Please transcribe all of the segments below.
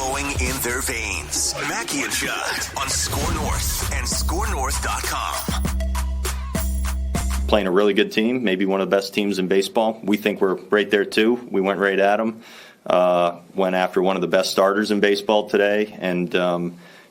flowing in their veins. Mackey and Judd on Score North and ScoreNorth.com. Playing a really good team, maybe one of the best teams in baseball. We think we're right there too. We went right at them. Went after one of the best starters in baseball today and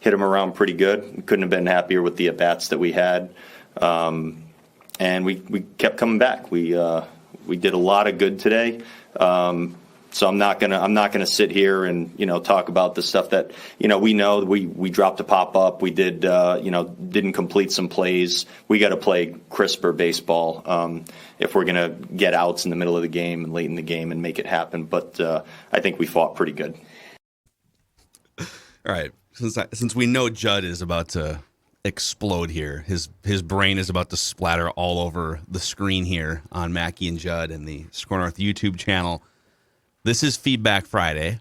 hit him around pretty good. Couldn't have been happier with the at-bats that we had. And we kept coming back. We did a lot of good today. So I'm not gonna sit here and talk about the stuff that we know we dropped a pop up. We did didn't complete some plays. We got to play crisper baseball if we're gonna get outs in the middle of the game and late in the game and make it happen. But I think we fought pretty good. All right, since we know Judd is about to explode here, his brain is about to splatter all over the screen here on Mackey and Judd and the Score North YouTube channel. This is Feedback Friday,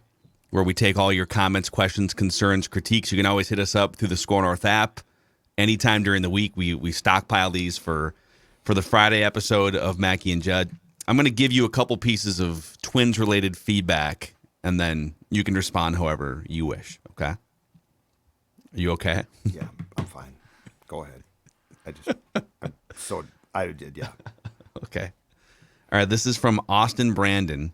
where we take all your comments, questions, concerns, critiques. You can always hit us up through the Score North app. Anytime during the week, we stockpile these for the Friday episode of Mackey and Judd. I'm going to give you a couple pieces of Twins-related feedback, and then you can respond however you wish, okay? Are you okay? Yeah, I'm fine. Go ahead. I did, yeah. Okay. All right, this is from Austin Brandon.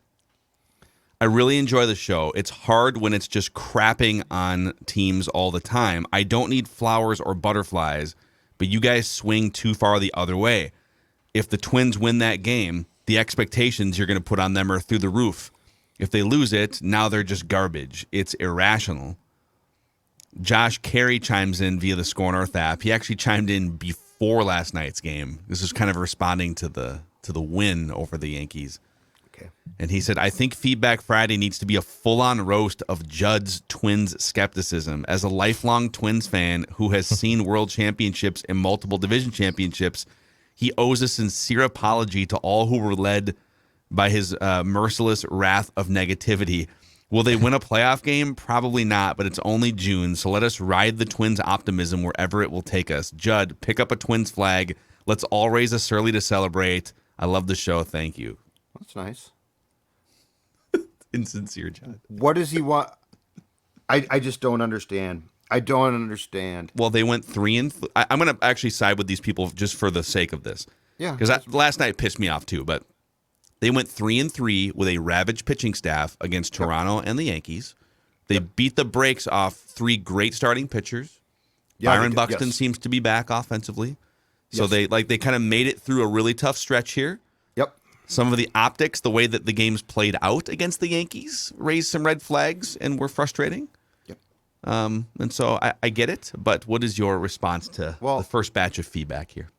I really enjoy the show. It's hard when it's just crapping on teams all the time. I don't need flowers or butterflies, but you guys swing too far the other way. If the Twins win that game, the expectations you're going to put on them are through the roof. If they lose it, now they're just garbage. It's irrational. Josh Carey chimes in via the Score North app. He actually chimed in before last night's game. This is kind of responding to the win over the Yankees. And he said, I think Feedback Friday needs to be a full-on roast of Judd's Twins skepticism. As a lifelong Twins fan who has seen world championships and multiple division championships, he owes a sincere apology to all who were led by his merciless wrath of negativity. Will they win a playoff game? Probably not, but it's only June, so let us ride the Twins' optimism wherever it will take us. Judd, pick up a Twins flag. Let's all raise a Surly to celebrate. I love the show. Thank you. That's nice. Insincere, Judd. What does he want? I just don't understand. I don't understand. Well, they went 3-3. I'm going to actually side with these people just for the sake of this. Yeah. Because last night pissed me off too, but they went 3-3 with a ravaged pitching staff against Toronto and the Yankees. They beat the brakes off 3 great starting pitchers. Yeah, Byron Buxton seems to be back offensively. So they kind of made it through a really tough stretch here. Yep. Some of the optics, the way that the games played out against the Yankees, raised some red flags and were frustrating. Yep. And so I get it, but what is your response to the first batch of feedback here?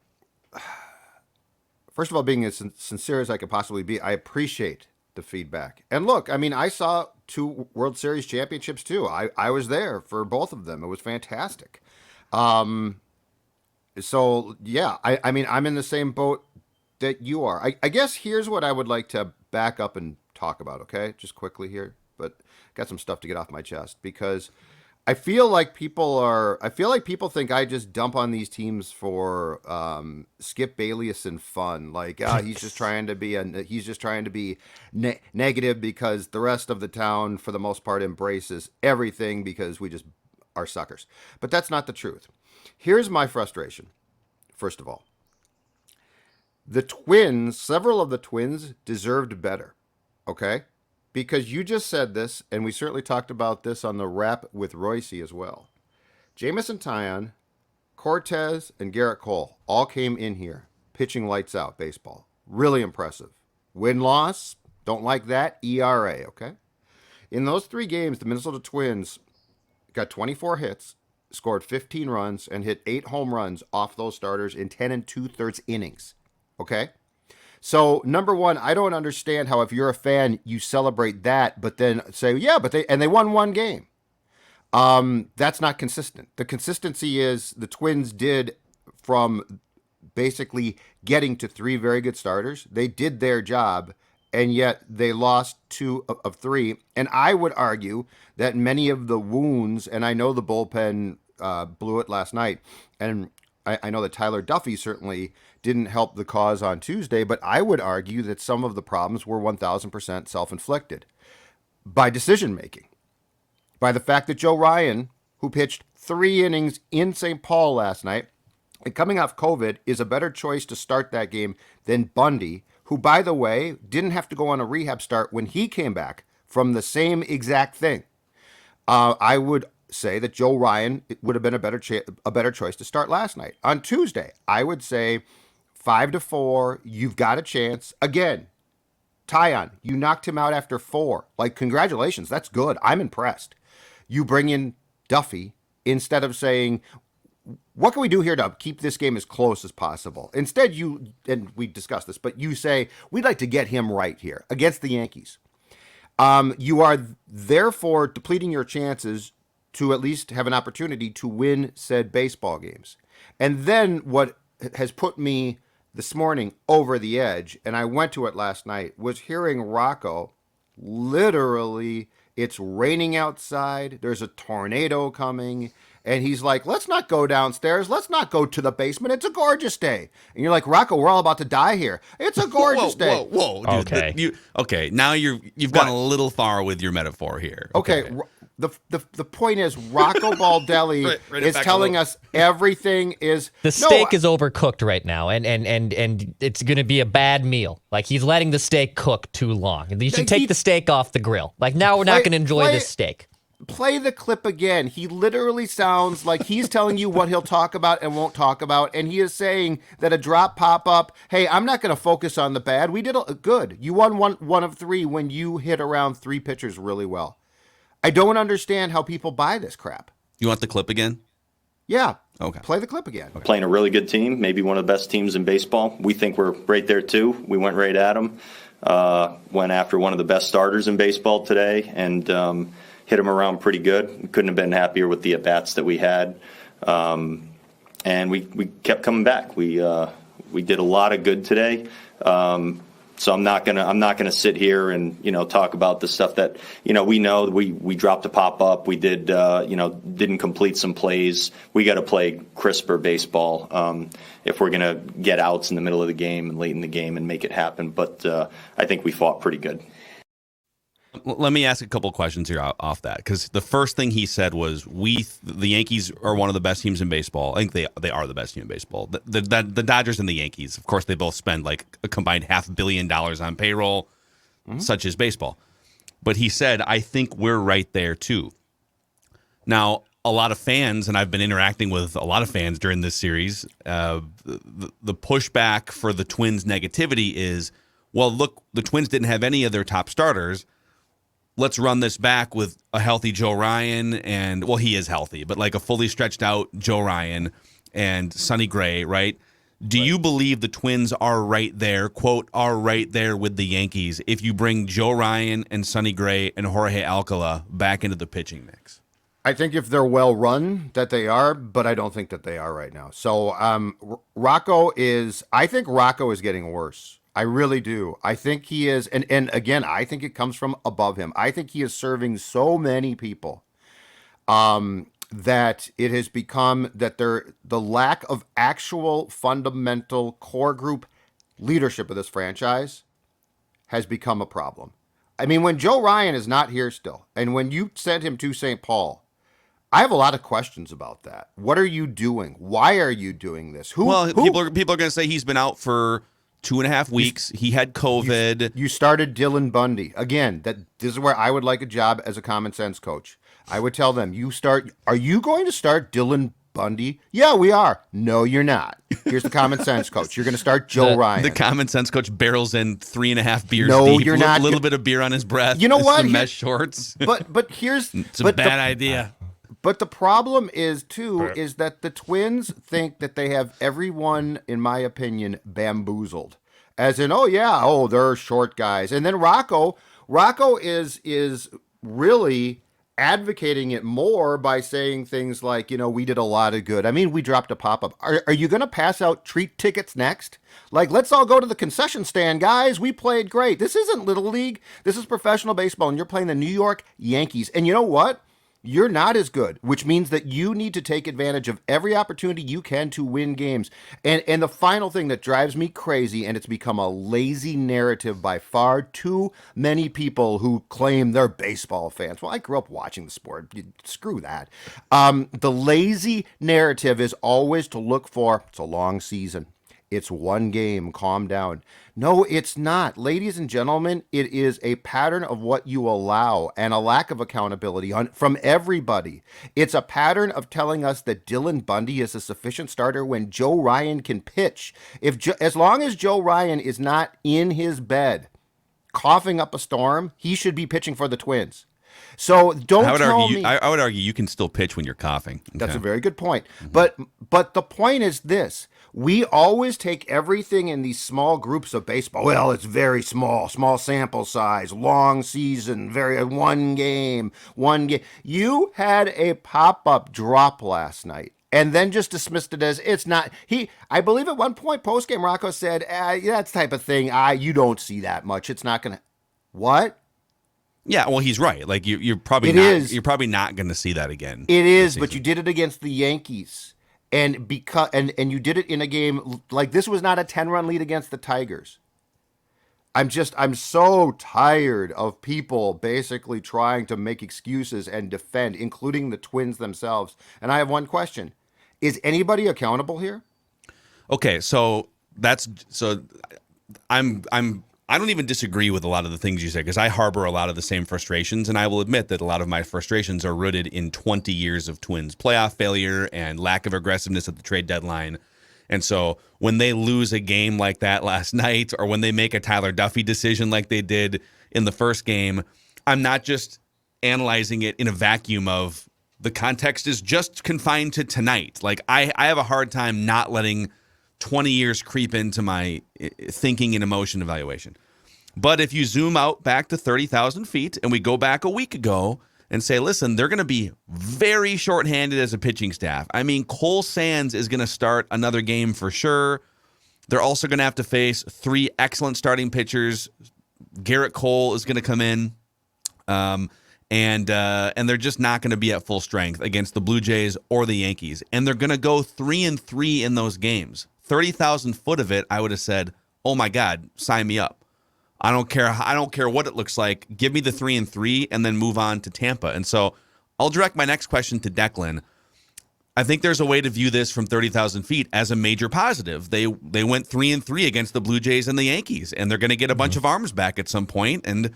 First of all, being as sincere as I could possibly be, I appreciate the feedback. And look, I mean, I saw 2 World Series championships too. I was there for both of them. It was fantastic. So, yeah, I mean, I'm in the same boat that you are. I guess here's what I would like to back up and talk about, okay? Just quickly here, but got some stuff to get off my chest because I feel like people think I just dump on these teams for Skip Bayless and fun. Like, he's just trying to be negative because the rest of the town, for the most part, embraces everything because we just are suckers. But that's not the truth. Here's my frustration. First of all, several of the Twins deserved better, okay? Because you just said this, and we certainly talked about this on the Wrap with Royce as well. Jamison Taillon, Cortez, and Garrett Cole all came in here pitching lights out baseball. Really impressive. Win-loss, don't like that, ERA, okay? In those 3 games, the Minnesota Twins got 24 hits, scored 15 runs, and hit 8 home runs off those starters in 10 2/3 innings. Okay? So, number one, I don't understand how if you're a fan, you celebrate that, but then say, yeah, but they won 1 game. That's not consistent. The consistency is the Twins did from basically getting to 3 very good starters. They did their job, and yet they lost 2 of 3. And I would argue that many of the wounds, and I know the bullpen blew it last night, and I know that Tyler Duffy certainly didn't help the cause on Tuesday, but I would argue that some of the problems were 1,000% self-inflicted by decision-making. by the fact that Joe Ryan, who pitched 3 innings in St. Paul last night, and coming off COVID, is a better choice to start that game than Bundy, who, by the way, didn't have to go on a rehab start when he came back from the same exact thing. I would say that Joe Ryan would have been a better choice to start last night. On Tuesday, I would say 5-4, you've got a chance. Again, Taillon, you knocked him out after 4. Like, congratulations, that's good. I'm impressed. You bring in Duffy instead of saying, what can we do here to keep this game as close as possible? Instead, you, and we discussed this, but you say, we'd like to get him right here against the Yankees. You are therefore depleting your chances to at least have an opportunity to win said baseball games. And then what has put me this morning over the edge, and I went to it last night, was hearing Rocco literally, it's raining outside, there's a tornado coming, and he's like, let's not go downstairs, let's not go to the basement, it's a gorgeous day. And you're like, Rocco, we're all about to die here. It's a gorgeous day. Whoa, dude. Okay. Now you've gone a little far with your metaphor here. Okay. The point is, Rocco Baldelli is telling us everything is... The steak is overcooked right now, and it's going to be a bad meal. Like, he's letting the steak cook too long. You should take the steak off the grill. Like, now we're not going to enjoy this steak. Play the clip again. He literally sounds like he's telling you what he'll talk about and won't talk about, and he is saying that a drop pop-up, hey, I'm not going to focus on the bad. We did good. You won one of 3 when you hit around 3 pitchers really well. I don't understand how people buy this crap. You want the clip again? Yeah. Okay. Play the clip again. Playing a really good team, maybe one of the best teams in baseball. We think we're right there, too. We went right at them. Went after one of the best starters in baseball today and hit him around pretty good. Couldn't have been happier with the at-bats that we had. And we kept coming back. We did a lot of good today. So I'm not gonna sit here and talk about the stuff that we know. We dropped a pop up. We did didn't complete some plays. We got to play crisper baseball if we're gonna get outs in the middle of the game and late in the game and make it happen. But I think we fought pretty good. Let me ask a couple questions here off that, because the first thing he said was the Yankees are one of the best teams in baseball. I think they are the best team in baseball. The Dodgers and the Yankees, of course, they both spend like a combined $500 million on payroll, such as baseball. But he said, I think we're right there too. Now, a lot of fans, and I've been interacting with a lot of fans during this series, the pushback for the Twins' negativity is, well, look, the Twins didn't have any of their top starters. Let's run this back with a healthy Joe Ryan and, well, he is healthy, but like a fully stretched out Joe Ryan and Sonny Gray, right? Do you believe the Twins are right there, quote, are right there with the Yankees if you bring Joe Ryan and Sonny Gray and Jorge Alcala back into the pitching mix? I think if they're well run, that they are, but I don't think that they are right now. So I think Rocco is getting worse. I really do. I think he is, and again, I think it comes from above him. I think he is serving so many people that it has become that the lack of actual fundamental core group leadership of this franchise has become a problem. I mean, when Joe Ryan is not here still, and when you sent him to St. Paul, I have a lot of questions about that. What are you doing? Why are you doing this? People are going to say he's been out for 2.5 weeks. He had COVID. You started Dylan Bundy. Again, this is where I would like a job as a common sense coach. I would tell them, are you going to start Dylan Bundy? Yeah, we are. No, you're not. Here's the common sense coach. You're going to start Joe Ryan. The common sense coach barrels in 3.5 beers no, deep. You're not. A little bit of beer on his breath. You know what? Some mesh shorts. But here's... It's a bad idea. But the problem is that the Twins think that they have everyone, in my opinion, bamboozled. As in, they're short guys. And then Rocco is really advocating it more by saying things like, we did a lot of good. I mean, we dropped a pop-up. Are you going to pass out treat tickets next? Like, let's all go to the concession stand, guys. We played great. This isn't Little League. This is professional baseball, and you're playing the New York Yankees. And you know what? You're not as good, which means that you need to take advantage of every opportunity you can to win games. And the final thing that drives me crazy, and it's become a lazy narrative by far too many people who claim they're baseball fans. Well, I grew up watching the sport. Screw that. The lazy narrative is always to look for, it's a long season. It's one game. Calm down. No, it's not. Ladies and gentlemen, it is a pattern of what you allow and a lack of accountability from everybody. It's a pattern of telling us that Dylan Bundy is a sufficient starter when Joe Ryan can pitch. As long as Joe Ryan is not in his bed coughing up a storm, he should be pitching for the Twins. So don't tell me. I would argue you can still pitch when you're coughing. Okay. That's a very good point. But the point is this. We always take everything in these small groups of baseball. Well, it's very small sample size, long season, one game. You had a pop-up drop last night and then just dismissed it as it's not. I believe at one point post-game Rocco said, that's type of thing. You don't see that much. It's not going to. What? Yeah, well, he's right. Like you're probably not going to see that again. It is, but you did it against the Yankees. And you did it in a game like this was not a 10-run lead against the Tigers. I'm so tired of people basically trying to make excuses and defend, including the Twins themselves. And I have one question. Is anybody accountable here? Okay, I don't even disagree with a lot of the things you said because I harbor a lot of the same frustrations, and I will admit that a lot of my frustrations are rooted in 20 years of Twins playoff failure and lack of aggressiveness at the trade deadline. And so when they lose a game like that last night or when they make a Tyler Duffy decision like they did in the first game, I'm not just analyzing it in a vacuum of the context is just confined to tonight. Like I have a hard time not letting 20 years creep into my thinking and emotion evaluation. But if you zoom out back to 30,000 feet and we go back a week ago and say, listen, they're going to be very shorthanded as a pitching staff. I mean, Cole Sands is going to start another game for sure. They're also going to have to face 3 excellent starting pitchers. Garrett Cole is going to come in. And they're just not going to be at full strength against the Blue Jays or the Yankees. And they're going to go 3-3 in those games. 30,000 foot of it, I would have said, oh my God, sign me up. I don't care what it looks like. Give me the 3-3 and then move on to Tampa. And so I'll direct my next question to Declan. I think there's a way to view this from 30,000 feet as a major positive. They went 3-3 against the Blue Jays and the Yankees, and they're going to get a bunch of arms back at some point. And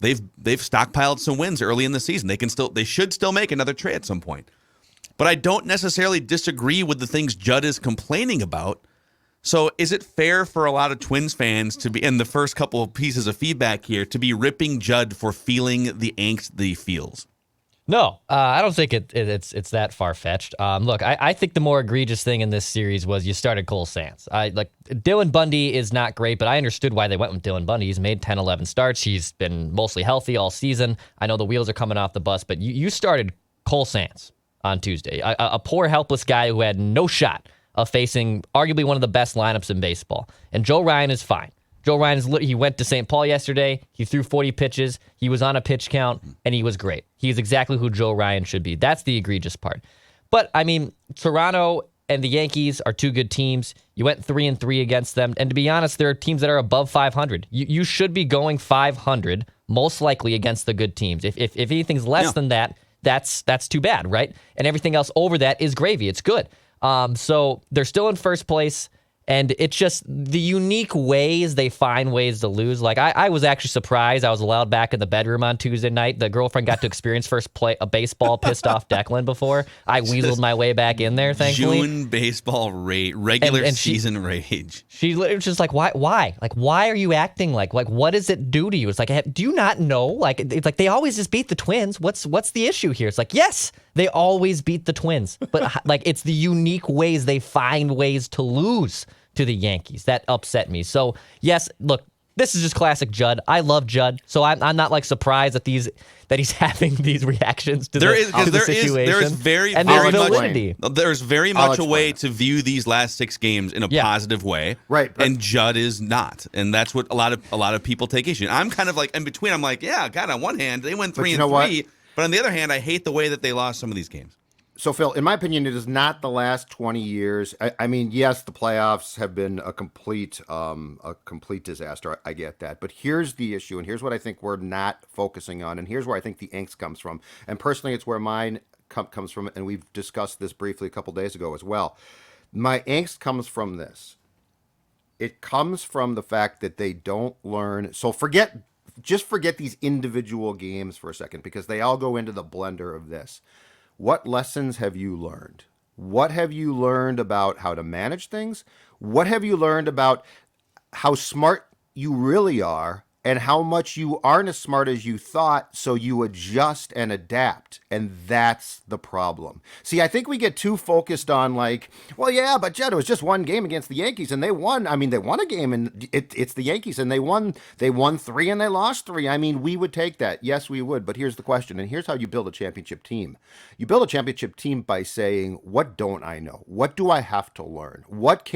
they've stockpiled some wins early in the season. They should still make another trade at some point. But I don't necessarily disagree with the things Judd is complaining about. So is it fair for a lot of Twins fans to be, in the first couple of pieces of feedback here, to be ripping Judd for feeling the angst that he feels? No, I don't think it's that far-fetched. Look, I think the more egregious thing in this series was you started Cole Sands. Dylan Bundy is not great, but I understood why they went with Dylan Bundy. He's made 10, 11 starts. He's been mostly healthy all season. I know the wheels are coming off the bus, but you started Cole Sands on Tuesday, a poor, helpless guy who had no shot of facing arguably one of the best lineups in baseball. And Joe Ryan is fine. Joe Ryan he went to St. Paul yesterday. He threw 40 pitches. He was on a pitch count, and he was great. He is exactly who Joe Ryan should be. That's the egregious part. But, I mean, Toronto and the Yankees are 2 good teams. You went 3-3 against them. And to be honest, there are teams that are above 500. You should be going 500, most likely against the good teams. If anything's less than that, that's too bad, right? And everything else over that is gravy. It's good. So they're still in first place. And it's just the unique ways they find ways to lose. Like, I was actually surprised. I was allowed back in the bedroom on Tuesday night. The girlfriend got to experience first play a baseball pissed off Declan before. I weaseled my way back in there, thankfully. June baseball regular season rage. She literally was just like, why? Like, why are you acting like what does it do to you? It's like, do you not know? Like, it's like they always just beat the Twins. What's the issue here? It's like, yes, they always beat the Twins. But like, it's the unique ways they find ways to lose to the Yankees. That upset me. So, yes, look, this is just classic Judd. I love Judd, so I'm not like surprised that he's having these reactions to the situation. There is very much a way to view these last 6 games in a positive way, right? And Judd is not, and that's what a lot of people take issue. I'm kind of like in between. I'm like, yeah, God. On one hand, they went 3-3. But on the other hand, I hate the way that they lost some of these games. So, Phil, in my opinion, it is not the last 20 years. I mean, yes, the playoffs have been a complete disaster. I get that. But here's the issue, and here's what I think we're not focusing on, and here's where I think the angst comes from. And personally, it's where mine comes from, and we've discussed this briefly a couple days ago as well. My angst comes from this. It comes from the fact that they don't learn. So just forget these individual games for a second, because they all go into the blender of this. What lessons have you learned? What have you learned about how to manage things? What have you learned about how smart you really are and how much you aren't as smart as you thought, so you adjust and adapt? And that's the problem. See, I think we get too focused on like, well, yeah, but Judd, it was just one game against the Yankees and they won. I mean, they won a game and it's the Yankees and they won 3 and they lost 3. I mean, we would take that. Yes, we would. But here's the question. And here's how you build a championship team. You build a championship team by saying, what don't I know? What do I have to learn? What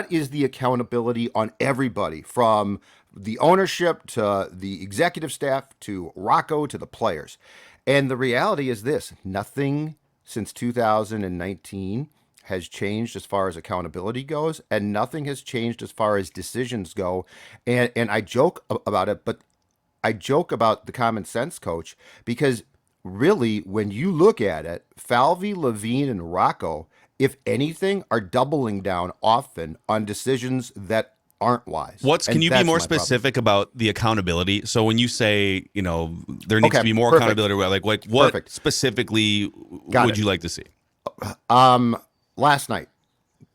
is the accountability on everybody, from the ownership to the executive staff to Rocco to the players? And the reality is this: nothing since 2019 has changed as far as accountability goes, and nothing has changed as far as decisions go. And I joke about it, but I joke about the common sense coach, because really, when you look at it, Falvey, Levine, and Rocco, if anything, are doubling down often on decisions that aren't wise. Can you be more specific about the accountability? So when you say, there needs to be more accountability, like what specifically would you like to see? Last night,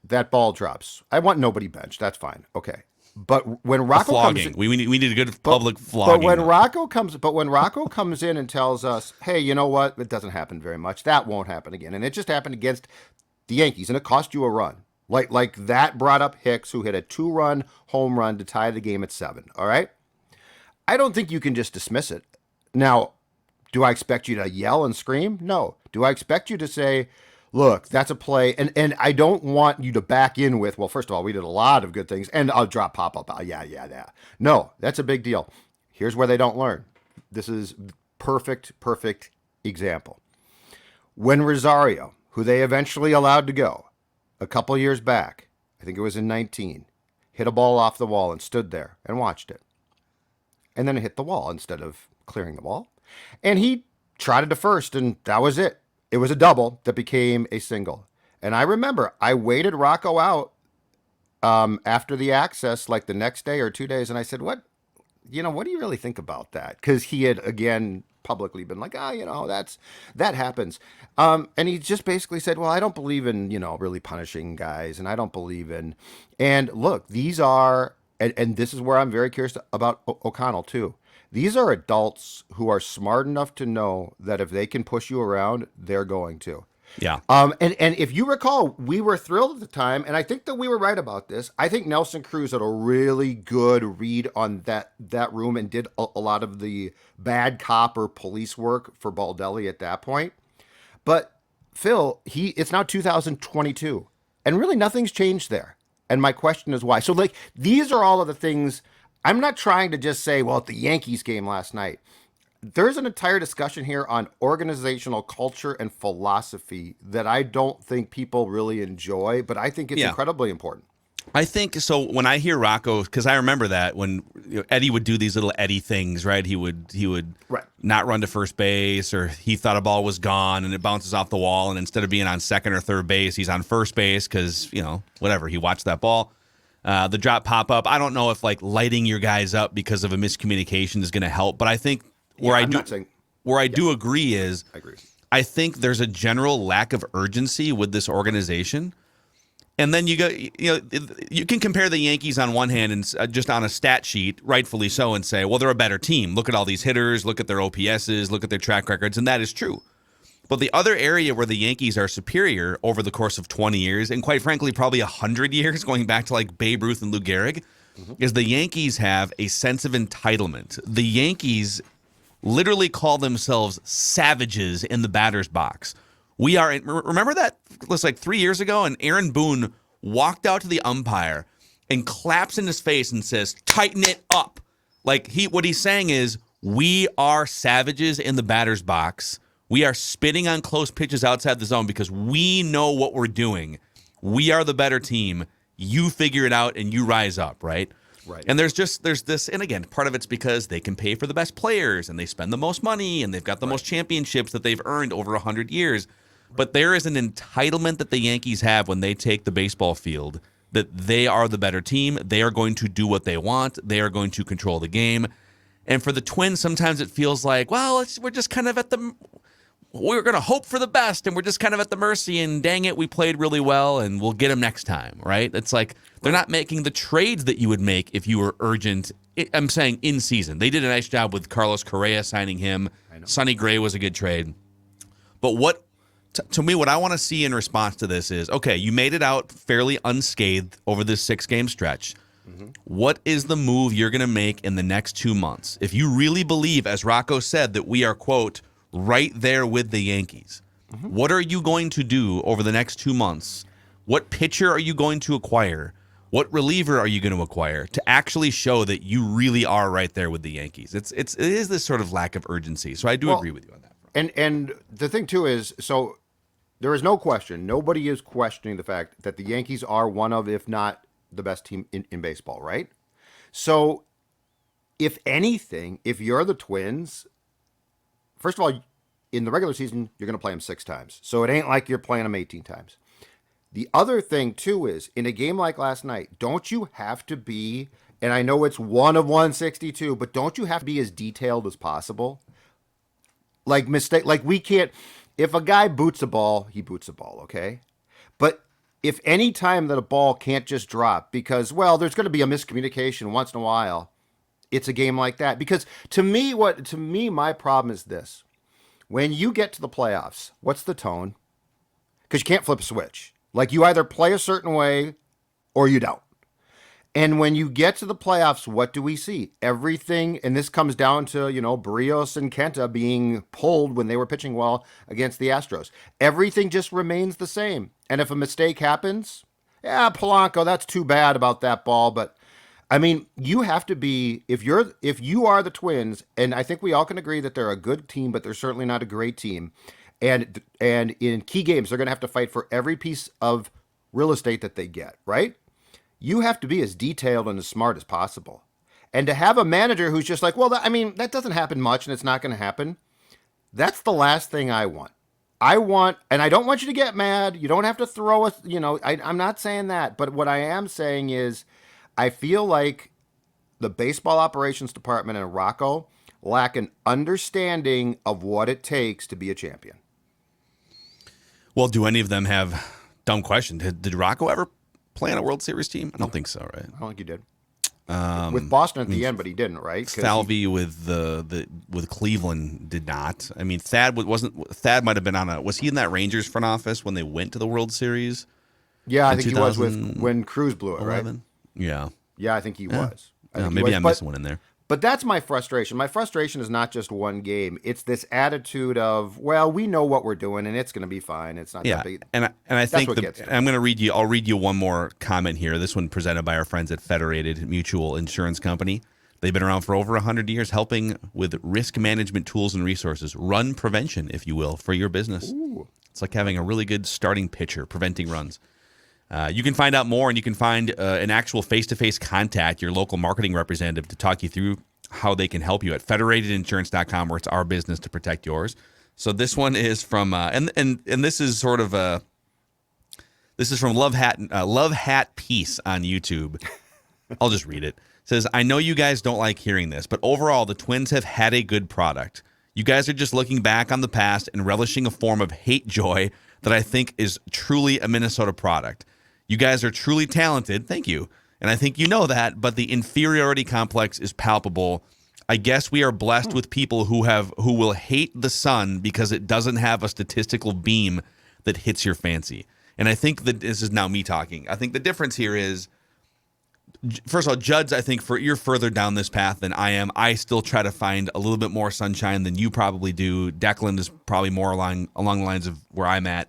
that ball drops. I want nobody benched. That's fine. Okay. But when Rocco comes in, we need a good public flogging. But when Rocco comes in and tells us, hey, you know what? It doesn't happen very much. That won't happen again. And it just happened against the Yankees, and it cost you a run. Like that brought up Hicks, who hit a 2-run home run to tie the game at 7. All right? I don't think you can just dismiss it. Now, do I expect you to yell and scream? No. Do I expect you to say, look, that's a play, and I don't want you to back in with, well, first of all, we did a lot of good things, and I'll drop pop-up. Yeah. No, that's a big deal. Here's where they don't learn. This is perfect example. When Rosario, who they eventually allowed to go, a couple years back, I think it was in 19, hit a ball off the wall and stood there and watched it. And then it hit the wall instead of clearing the wall. And he trotted to first, and that was it. It was a double that became a single. And I remember I waited Rocco out after the access, like the next day or 2 days, and I said, what do you really think about that? Because he had, again, publicly been like, that happens. And he just basically said, well, I don't believe in, really punishing guys, and I don't believe in, and look, these are, and this is where I'm very curious about O'Connell too. These are adults who are smart enough to know that if they can push you around, they're going to. Yeah. And if you recall, we were thrilled at the time, and I think that we were right about this. I think Nelson Cruz had a really good read on that room and did a lot of the bad cop or police work for Baldelli at that point. But Phil, it's now 2022, and really nothing's changed there. And my question is why. So these are all of the things. I'm not trying to just say, well, at the Yankees game last night, there's an entire discussion here on organizational culture and philosophy that I don't think people really enjoy, but I think it's incredibly important. I think so. When I hear Rocco, because I remember that when Eddie would do these little Eddie things, right? He would not run to first base, or he thought a ball was gone and it bounces off the wall, and instead of being on second or third base, he's on first base because whatever, he watched that ball. The drop pop up. I don't know if lighting your guys up because of a miscommunication is going to help, but I think where I do agree is I agree. I think there's a general lack of urgency with this organization. And then you can compare the Yankees on one hand and just on a stat sheet, rightfully so, and say, well, they're a better team. Look at all these hitters, look at their OPSs, look at their track records, and that is true. But the other area where the Yankees are superior over the course of 20 years, and quite frankly, probably 100 years, going back to Babe Ruth and Lou Gehrig, is the Yankees have a sense of entitlement. The Yankees literally call themselves savages in the batter's box. We are. Remember that it was 3 years ago, and Aaron Boone walked out to the umpire and claps in his face and says, "Tighten it up." What he's saying is, We are savages in the batter's box. We are spitting on close pitches outside the zone because we know what we're doing. We are the better team. You figure it out and you rise up, right? Right. And there's this, and again, part of it's because they can pay for the best players and they spend the most money and they've got the most championships that they've earned over 100 years. But there is an entitlement that the Yankees have when they take the baseball field that they are the better team. They are going to do what they want. They are going to control the game. And for the Twins, sometimes it feels like, well, we're just kind of we're going to hope for the best, and we're just kind of at the mercy, and dang it, we played really well, and we'll get them next time, right? It's like they're not making the trades that you would make if you were urgent. I'm saying in season. They did a nice job with Carlos Correa signing him. Sonny Gray was a good trade. But to me, what I want to see in response to this is, okay, you made it out fairly unscathed over this 6-game stretch. Mm-hmm. What is the move you're going to make in the next 2 months? If you really believe, as Rocco said, that we are, quote, right there with the Yankees, what are you going to do over the next 2 months? What pitcher are you going to acquire? What reliever are you going to acquire to actually show that you really are right there with the Yankees? It is this sort of lack of urgency. So I do agree with you on that. And the thing too is, so there is no question, nobody is questioning the fact that the Yankees are one of, if not the best team in baseball, right? So if anything, if you're the Twins, first of all, in the regular season, you're going to play them 6 times. So it ain't like you're playing them 18 times. The other thing, too, is in a game like last night, don't you have to be, and I know it's 1 of 162, but don't you have to be as detailed as possible? Like we can't, if a guy boots a ball, he boots a ball, okay? But if any time that a ball can't just drop because, well, there's going to be a miscommunication once in a while, it's a game like that. Because to me, my problem is this. When you get to the playoffs, what's the tone? Because you can't flip a switch. Like you either play a certain way or you don't. And when you get to the playoffs, what do we see? Everything, and this comes down to, Barrios and Kenta being pulled when they were pitching well against the Astros. Everything just remains the same. And if a mistake happens, Polanco, that's too bad about that ball. But I mean, you have to be, if you are the Twins, and I think we all can agree that they're a good team, but they're certainly not a great team. And in key games, they're going to have to fight for every piece of real estate that they get, right? You have to be as detailed and as smart as possible. And to have a manager who's just like, well, that doesn't happen much and it's not going to happen. That's the last thing I want. And I don't want you to get mad. You don't have to throw us, I'm not saying that. But what I am saying is I feel like the baseball operations department and Rocco lack an understanding of what it takes to be a champion. Well, do any of them have, dumb question, did Rocco ever play on a World Series team? I don't think so, right? I don't think he did. With Boston at the end, but he didn't, right? Salvi with Cleveland did not. I mean, Thad might have been was he in that Rangers front office when they went to the World Series? Yeah, I think he was when Cruz blew it, right? Yeah. Yeah, I think he was. Maybe I missed one in there. But that's my frustration. My frustration is not just one game. It's this attitude of, well, we know what we're doing and it's going to be fine. It's not that big. And I think I'm going to read you. I'll read you one more comment here. This one presented by our friends at Federated Mutual Insurance Company. They've been around for over 100 years, helping with risk management tools and resources. Run prevention, if you will, for your business. Ooh. It's like having a really good starting pitcher, preventing runs. You can find out more, and you can find an actual face-to-face contact, your local marketing representative, to talk you through how they can help you at federatedinsurance.com, where it's our business to protect yours. So this one is from, and this is sort of this is from Love Hat Peace on YouTube. I'll just read it. It says, I know you guys don't like hearing this, but overall, the Twins have had a good product. You guys are just looking back on the past and relishing a form of hate joy that I think is truly a Minnesota product. You guys are truly talented. Thank you. And I think you know that, but the inferiority complex is palpable. I guess we are blessed with people who will hate the sun because it doesn't have a statistical beam that hits your fancy. And I think that this is now me talking. I think the difference here is, first of all, Judd's, I think you're further down this path than I am. I still try to find a little bit more sunshine than you probably do. Declan is probably more along the lines of where I'm at.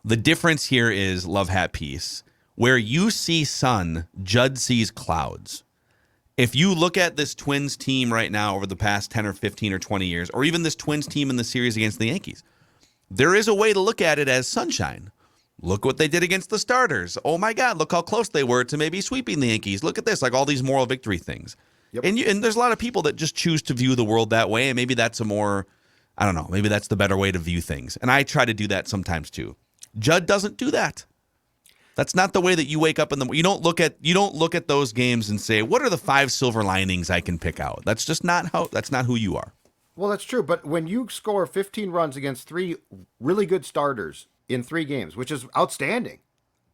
The difference here is Love Hat Peace. Where you see sun, Judd sees clouds. If you look at this Twins team right now over the past 10 or 15 or 20 years, or even this Twins team in the series against the Yankees, there is a way to look at it as sunshine. Look what they did against the starters. Oh, my God, look how close they were to maybe sweeping the Yankees. Look at this, like all these moral victory things. Yep. And there's a lot of people that just choose to view the world that way, and maybe that's I don't know, maybe that's the better way to view things. And I try to do that sometimes too. Judd doesn't do that. That's not the way that you wake up in the morning. You don't look at those games and say, what are the 5 silver linings I can pick out? That's just that's not who you are. Well, that's true. But when you score 15 runs against 3 really good starters in 3 games, which is outstanding,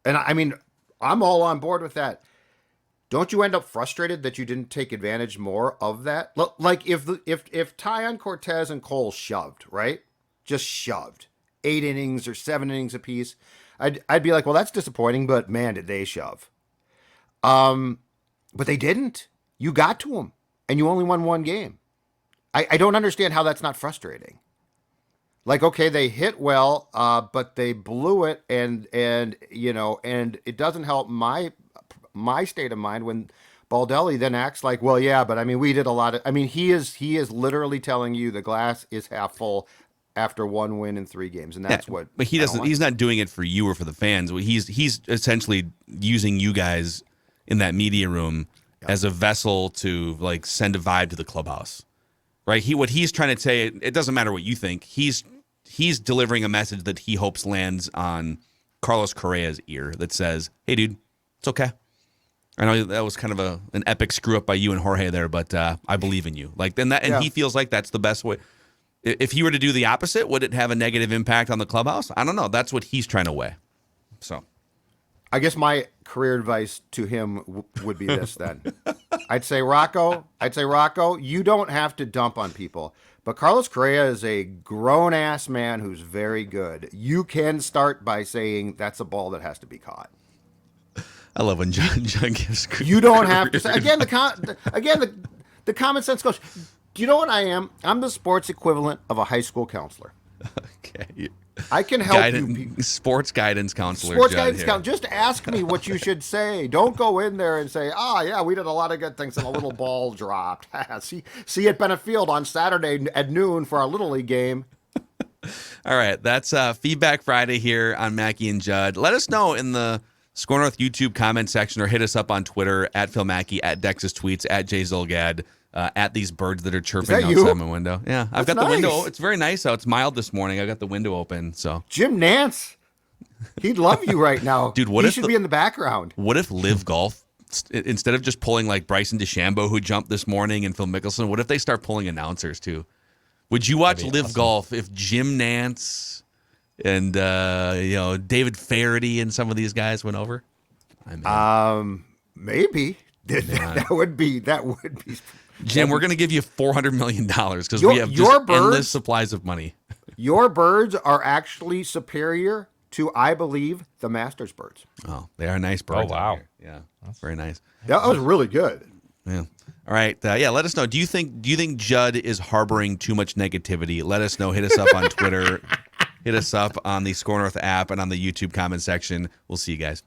and I mean, I'm all on board with that. Don't you end up frustrated that you didn't take advantage more of that? Like if Tyon, Cortez, and Cole shoved, right? Just shoved 8 innings or 7 innings apiece. I'd be like, well, that's disappointing, but man, did they shove. But they didn't. You got to them, and you only won 1 game. I don't understand how that's not frustrating. Like, okay, they hit well, but they blew it, and it doesn't help my state of mind when Baldelli then acts like, well, yeah, but I mean, we did a lot of. I mean, he is literally telling you the glass is half full after 1 win in 3 games, and that's what. But he doesn't. He's not doing it for you or for the fans. He's essentially using you guys in that media room as a vessel to like send a vibe to the clubhouse, right? What he's trying to say. It doesn't matter what you think. He's delivering a message that he hopes lands on Carlos Correa's ear that says, "Hey, dude, it's okay. I know that was kind of an epic screw up by you and Jorge there, but I believe in you." Like then he feels like that's the best way. If he were to do the opposite, would it have a negative impact on the clubhouse? I don't know. That's what he's trying to weigh. So, I guess my career advice to him would be this then. I'd say, Rocco, you don't have to dump on people. But Carlos Correa is a grown-ass man who's very good. You can start by saying that's a ball that has to be caught. I love when John gives. You don't have to say again. The common sense goes. Do you know what I am? I'm the sports equivalent of a high school counselor. Okay. I can help you. Sports guidance counselor. Sports guidance counselor. Just ask me what you should say. Don't go in there and say, yeah, we did a lot of good things and a little ball dropped. see at Bennett Field on Saturday at noon for our Little League game. All right. That's Feedback Friday here on Mackey and Judd. Let us know in the Score North YouTube comment section or hit us up on Twitter at Phil Mackey, at Dex's Tweets, at Jay Zolgad. At these birds that are chirping outside my window. Yeah, I've got the window. It's very nice out. It's mild this morning. I got the window open. So Jim Nance, he'd love you right now. Dude, he should be in the background. What if Live Golf, instead of just pulling like Bryson DeChambeau, who jumped this morning, and Phil Mickelson, what if they start pulling announcers too? Would you watch Live Golf if Jim Nance and David Faraday and some of these guys went over? Maybe that would be. Jim, we're going to give you $400 million because we have just endless supplies of money. Your birds are actually superior to, I believe, the Masters birds. Oh, they are nice birds. Oh, wow. Yeah, that's very nice. That was really good. Yeah. All right. Let us know. Do you think Judd is harboring too much negativity? Let us know. Hit us up on Twitter. Hit us up on the Score North app and on the YouTube comment section. We'll see you guys.